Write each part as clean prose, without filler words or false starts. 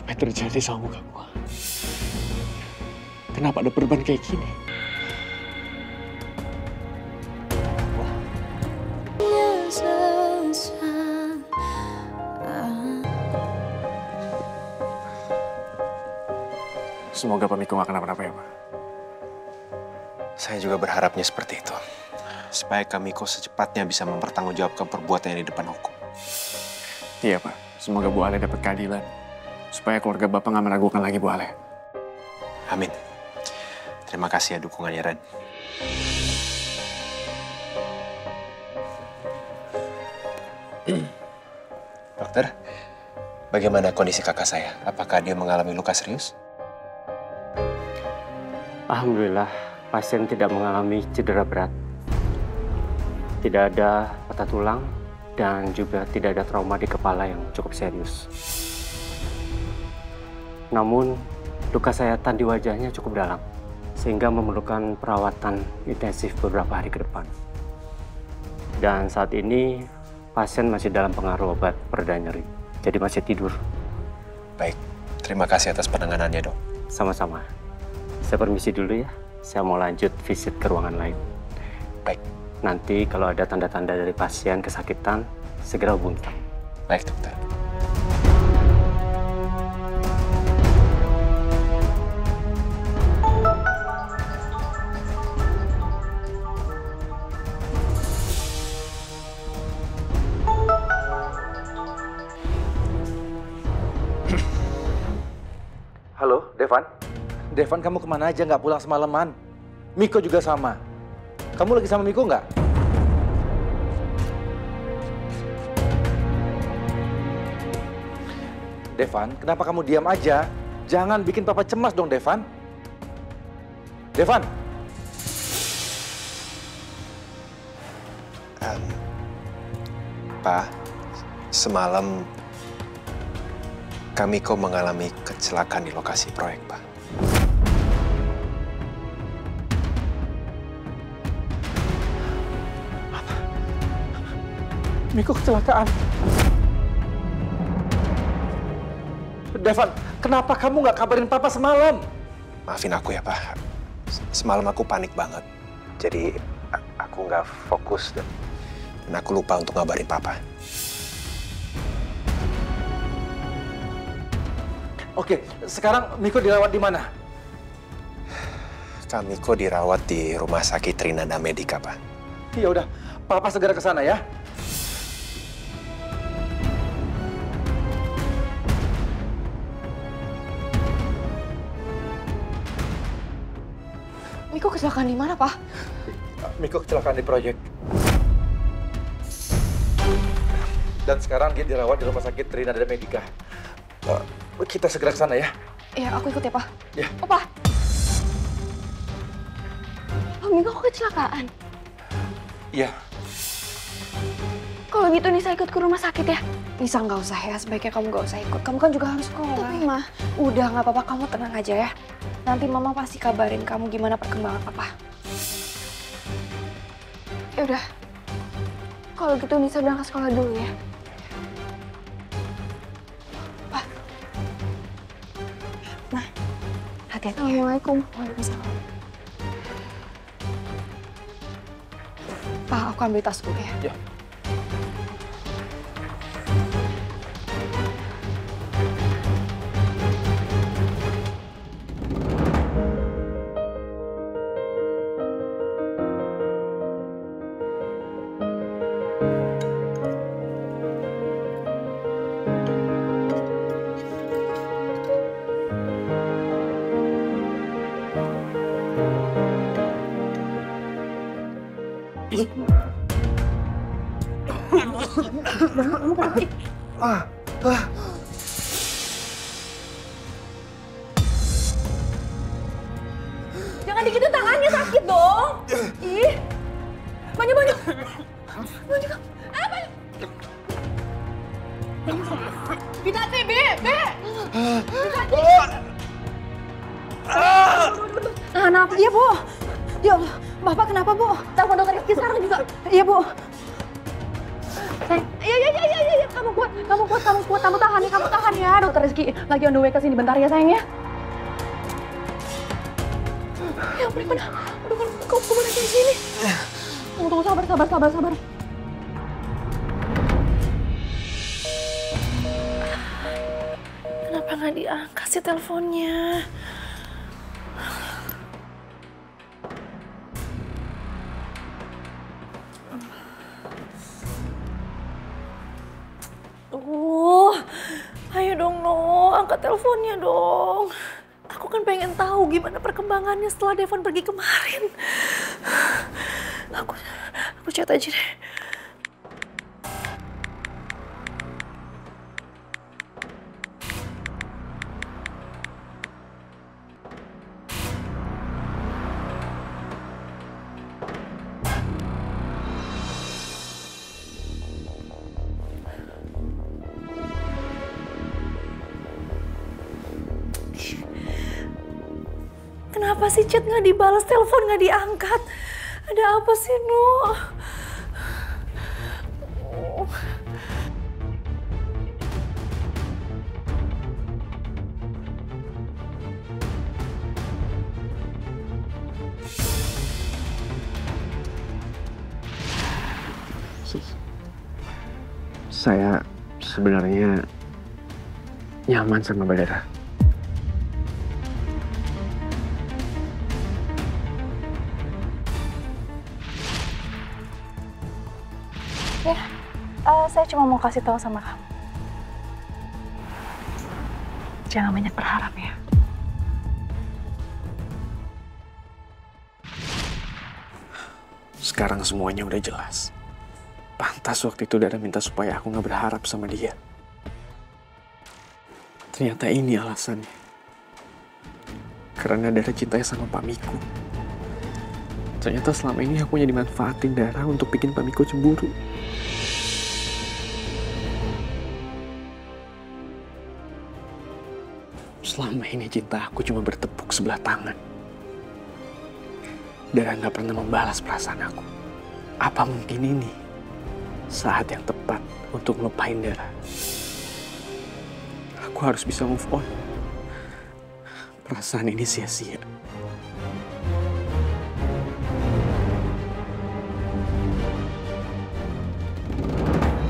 Apa yang terjadi sama muka gua? Kenapa ada beban kayak gini? Semoga Pak Miko gak kenapa-napa ya, Pak. Saya juga berharapnya seperti itu. Supaya Kak Miko secepatnya bisa mempertanggungjawabkan perbuatannya di depan hukum. Iya, Pak. Semoga Bu Ale dapat keadilan. Supaya keluarga Bapak gak meragukan lagi Bu Ale. Amin. Terima kasih ya dukungannya, Ren. Dokter, bagaimana kondisi kakak saya? Apakah dia mengalami luka serius? Alhamdulillah, pasien tidak mengalami cedera berat. Tidak ada patah tulang dan juga tidak ada trauma di kepala yang cukup serius. Namun, luka sayatan di wajahnya cukup dalam, sehingga memerlukan perawatan intensif beberapa hari ke depan. Dan saat ini, pasien masih dalam pengaruh obat pereda nyeri, jadi masih tidur. Baik, terima kasih atas penanganannya, Dok. Sama-sama. Saya permisi dulu ya, saya mau lanjut visit ke ruangan lain. Baik. Nanti kalau ada tanda-tanda dari pasien kesakitan, segera hubungi kami. Baik, dokter. Halo, Devan? Devan, kamu kemana aja nggak pulang semalaman? Miko juga sama. Kamu lagi sama Miko nggak? Devan, kenapa kamu diam aja? Jangan bikin papa cemas dong, Devan. Devan! Pak, semalam Kak Miko mengalami kecelakaan di lokasi proyek, Pak. Miko kecelakaan. Devan, kenapa kamu nggak kabarin papa semalam? Maafin aku ya, Pak. Semalam aku panik banget. Jadi aku nggak fokus dan aku lupa untuk ngabarin papa. Oke, sekarang Miko dirawat di mana? Kak Miko dirawat di Rumah Sakit Trinanda Medica, Pak. Ya udah, papa segera ke sana ya. Miko kecelakaan di mana, Pak? Miko kecelakaan di proyek. Dan sekarang dia dirawat di Rumah Sakit Trinanda Medica. Kita segera ke sana ya. Iya, aku ikut ya, Pak. Ya. Oh, Pak. Pak, Miko kok kecelakaan? Iya. Kalau gitu Nisa ikut ke rumah sakit ya? Nisa nggak usah ya, sebaiknya kamu nggak usah ikut. Kamu kan juga harus sekolah. Tapi Mah, udah nggak apa-apa, kamu tenang aja ya. Nanti Mama pasti kabarin kamu gimana perkembangan Papa. Ya udah, kalau gitu Nisa berangkat sekolah dulu ya. Pak. Nah, hati-hati. Assalamualaikum. Waalaikumsalam. Pak, aku ambil tas dulu ya. Ya. Jangan digitu tangannya, sakit dong. Ih. Banyak. Banyak. Apa? Binati, B. Nah, iya, Bu. Ya Allah, Bapak kenapa, Bu? Telepon dokter Rizky sekarang juga. Iya, Bu. Iya. Kamu kuat, kamu tahan ya. Dokter Rizky lagi on the way ke sini bentar ya sayang ya. Ya ampun, mana? Aduh, kok mana kayak gini? Tunggu, sabar. Kenapa nggak diangkat sih teleponnya? Ayo dong No, angkat teleponnya dong. Aku kan pengen tahu gimana perkembangannya setelah Devon pergi kemarin. Aku chat aja deh. Kenapa sih chat nggak dibalas, telepon nggak diangkat? Ada apa sih, No? Saya sebenarnya nyaman sama Badara. Ya, saya cuma mau kasih tahu sama kamu. Jangan banyak berharap ya. Sekarang semuanya udah jelas. Pantas waktu itu Dara minta supaya aku nggak berharap sama dia. Ternyata ini alasannya. Karena Dara cintanya sama Pak Miko. Ternyata selama ini aku hanya dimanfaatin Dara untuk bikin Pak Miko cemburu. Selama ini cinta aku cuma bertepuk sebelah tangan. Dara nggak pernah membalas perasaan aku. Apa mungkin ini saat yang tepat untuk ngelupain Dara? Aku harus bisa move on. Perasaan ini sia-sia.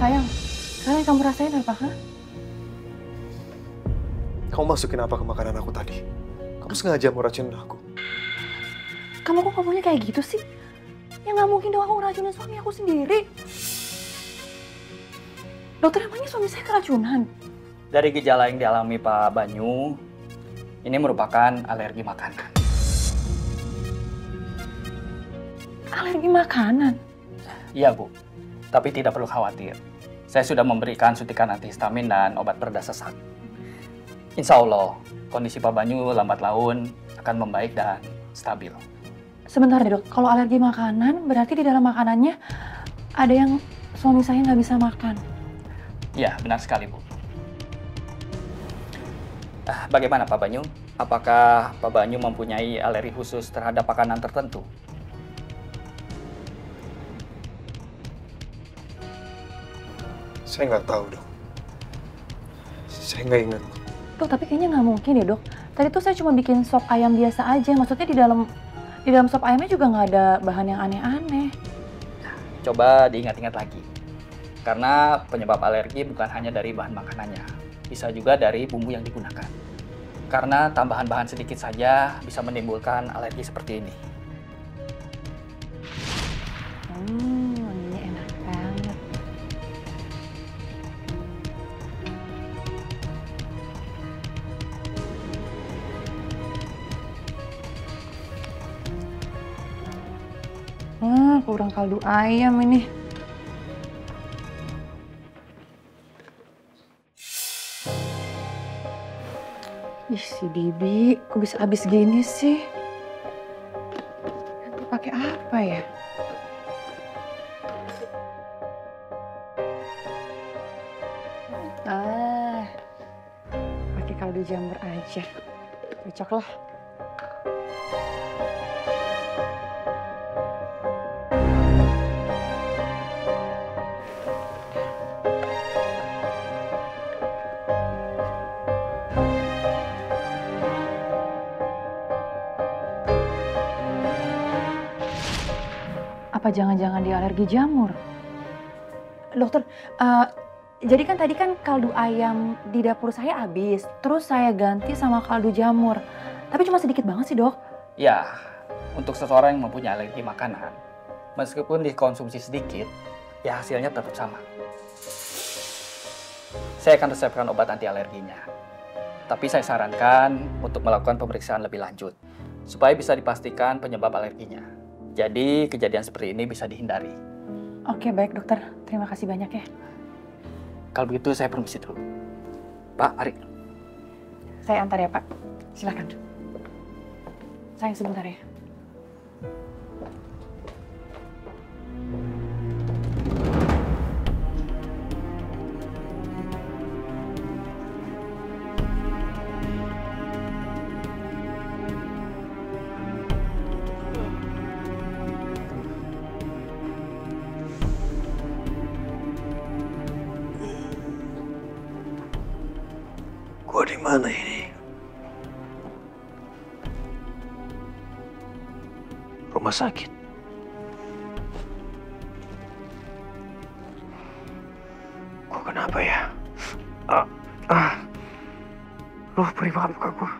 Sayang, sekarang yang kamu rasain apa, ha? Kamu masukin apa ke makanan aku tadi? Kamu sengaja mau racunin aku? Kamu kok ngomongnya kayak gitu sih? Ya nggak mungkin dong aku ngeracunin suami aku sendiri. Dokter, emangnya suami saya keracunan? Dari gejala yang dialami Pak Banyu, ini merupakan alergi makanan. Alergi makanan? Iya, Bu. Tapi tidak perlu khawatir. Saya sudah memberikan suntikan antihistamin dan obat pereda sesak. Insya Allah, kondisi Pak Banyu lambat laun akan membaik dan stabil. Sebentar deh dok, kalau alergi makanan berarti di dalam makanannya ada yang suami saya nggak bisa makan. Ya, benar sekali, Bu. Bagaimana Pak Banyu? Apakah Pak Banyu mempunyai alergi khusus terhadap makanan tertentu? Saya nggak tahu, Dok. Saya nggak ingat. Dok, tapi kayaknya nggak mungkin ya dok. Tadi tuh saya cuma bikin sop ayam biasa aja. Maksudnya di dalam sop ayamnya juga nggak ada bahan yang aneh-aneh. Coba diingat-ingat lagi. Karena penyebab alergi bukan hanya dari bahan makanannya. Bisa juga dari bumbu yang digunakan. Karena tambahan bahan sedikit saja bisa menimbulkan alergi seperti ini. Wanginya enak banget. Kurang kaldu ayam ini. Ih, si Bibi, kok bisa habis gini sih? Nanti pakai apa ya? Pakai kaldu jamur aja. Cocok lah. Apa jangan-jangan dia alergi jamur? Dokter, jadi kan tadi kan kaldu ayam di dapur saya habis, terus saya ganti sama kaldu jamur. Tapi cuma sedikit banget sih, Dok. Ya, untuk seseorang yang mempunyai alergi makanan, meskipun dikonsumsi sedikit, ya hasilnya tetap sama. Saya akan resepkan obat anti alerginya. Tapi saya sarankan untuk melakukan pemeriksaan lebih lanjut, supaya bisa dipastikan penyebab alerginya. Jadi kejadian seperti ini bisa dihindari. Oke, baik dokter. Terima kasih banyak ya. Kalau begitu saya permisi dulu. Pak, Ari. Saya antar ya, Pak. Silakan. Sayang sebentar ya. Gua di mana ini? Rumah sakit. Gua kenapa ya? Lu beri maaf ke gua.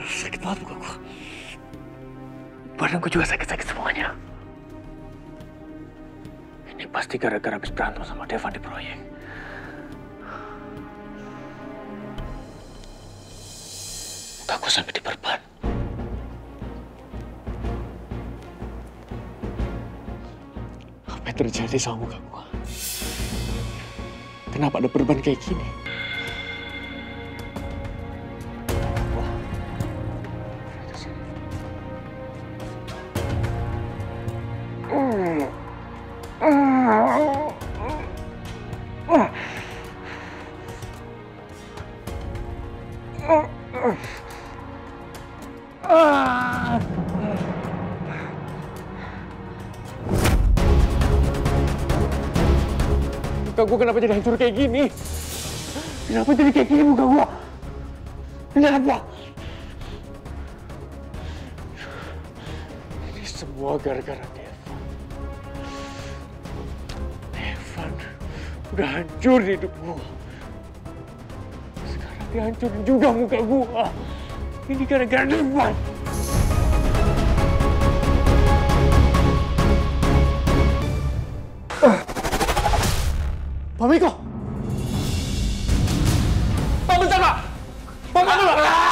Sakit banget muka gua. Badan gua juga sakit-sakit semuanya. Ini pasti gara-gara habis berantem sama Devan di proyek. Muka gua sampai diperban. Apa yang terjadi sama muka gua? Kenapa ada perban kayak gini? Muka gue kenapa jadi hancur kayak gini? Kenapa jadi kayak gini muka gue? Kenapa? Ini semua gara-gara Devan. Devan udah hancur hidup gue. Sekarang dia hancurin juga muka gue. Ini gara-gara Devan. Pak Miko! Pak bentar, Pak! Pak bentar, Pak!